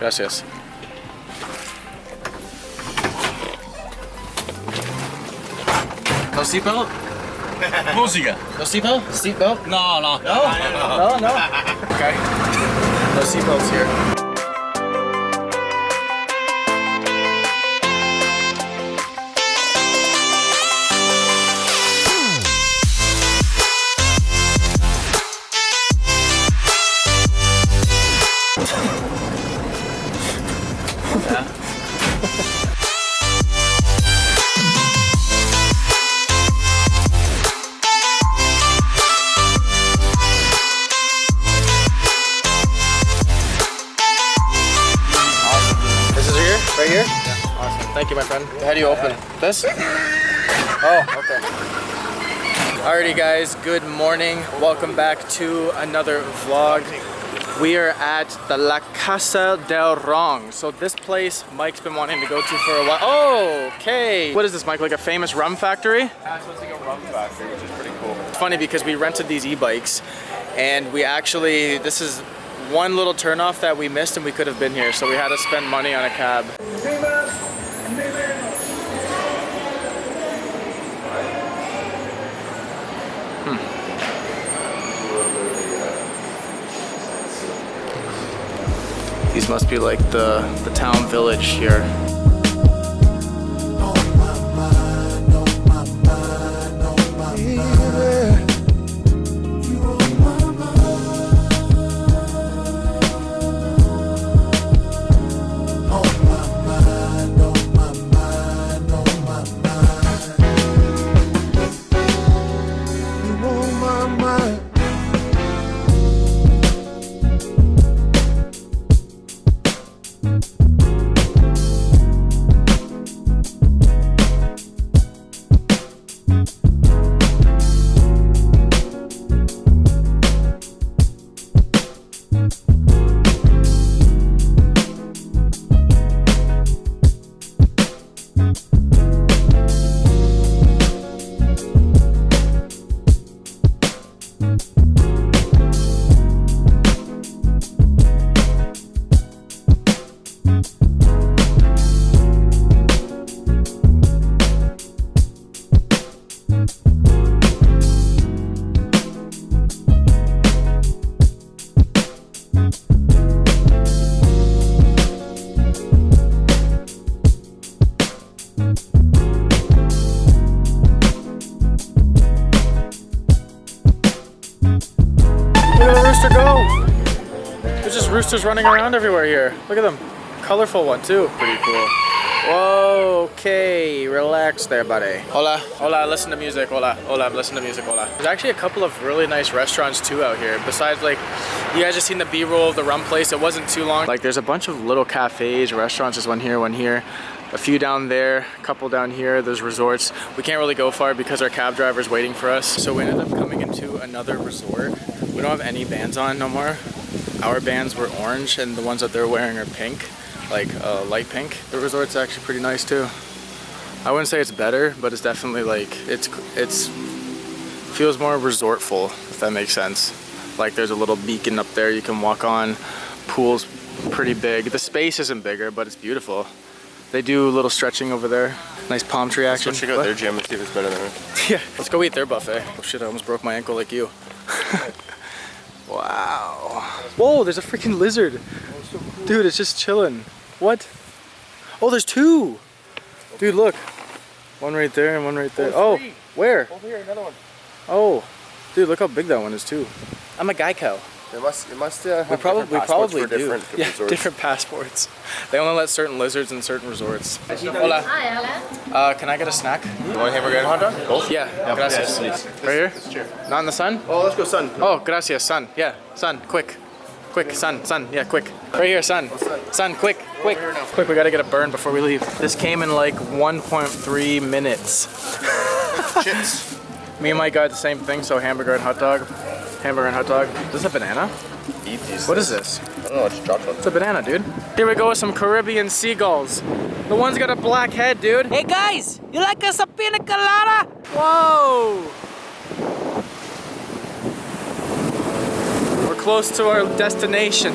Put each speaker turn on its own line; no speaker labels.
Gracias. No seatbelt?
Música.
No seatbelt? Seatbelt?
No, no.
No? No? Okay. No seatbelts here. Right here? Yeah. Awesome. Thank you, my friend. How do you open this? Oh, okay. Alrighty, guys. Good morning. Welcome back to another vlog. We are at the La Casa del Rong. So this place Mike's been wanting to go to for a while. Oh, okay. What is this, Mike? Like a famous rum factory?
Yeah, so it's like a rum factory, which is pretty cool.
It's funny because we rented these e-bikes and we actually, this is one little turnoff that we missed and we could have been here, so we had to spend money on a cab. These must be like the town village here. There's just roosters running around everywhere here. Look at them. Colorful one too. Pretty cool. Whoa, okay. Relax there, buddy. Hola. Hola, listen to music. Hola. Hola, listen to music. Hola. There's actually a couple of really nice restaurants too out here. Besides, like, you guys just seen the B-roll of the rum place. It wasn't too long. Like, there's a bunch of little cafes, restaurants. There's one here. A few down there, a couple down here. There's resorts. We can't really go far because our cab driver's waiting for us. So we ended up coming into another resort. We don't have any bands on no more. Our bands were orange and the ones that they're wearing are pink, like light pink. The resort's actually pretty nice too. I wouldn't say it's better, but it's definitely like, it's feels more resortful, if that makes sense. Like there's a little beacon up there you can walk on. Pool's pretty big. The space isn't bigger, but it's beautiful. They do a little stretching over there. Nice palm tree action.
Let's check out their gym and see if it's better than ours.
Yeah, let's go eat their buffet. Oh shit, I almost broke my ankle like you. Wow. Whoa, there's a freaking lizard. Dude, it's just chilling. What? Oh, there's two. Dude, look. One right there and one right there. Oh, where?
Over here, another one.
Oh, dude, look how big that one is too. I'm a Geico.
It must have
We probably do.
Different
Yeah,
resorts.
different passports. They only let certain lizards in certain resorts. Hola.
Hi,
Can I get a snack?
You want a hamburger and hot dog? Both?
Yeah, gracias.
Yes, please.
Right here?
This chair.
Not in the sun?
Oh, let's go, son.
Oh, gracias, son. Yeah, son, quick. Quick, son, yeah, quick. Right here, son. Son, quick. Quick, we gotta get a burn before we leave. This came in like 1.3 minutes.
Chips.
Me and Mike got the same thing, so hamburger and hot dog. Hamburger and hot dog. Is this a banana?
Eat these.
What is this?
I don't know, it's chocolate.
It's a banana, dude. Here we go with some Caribbean seagulls. The one's got a black head, dude.
Hey guys, you like a pina colada?
Whoa! We're close to our destination.